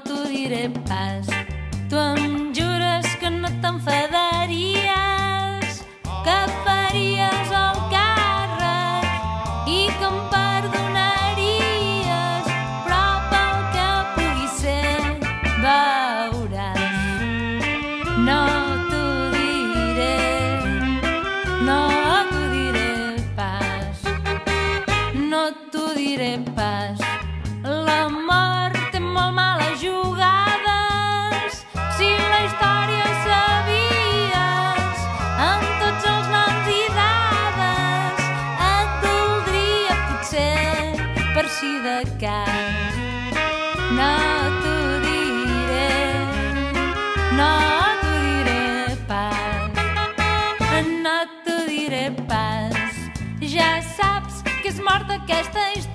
t'ho diré pas. Tu em jures que no t'enfadaries, que faries el càrrec i que em perdonaries, però pel que pugui ser veuràs. No t'ho diré, no t'ho diré pas, no t'ho diré pas. L'amor té molt males jugades, si la història sabies, amb tots els noms i dades, et voldria potser per si de cas. No t'ho diré, no t'ho diré pas, no t'ho diré pas. Ja saps que és morta aquesta història,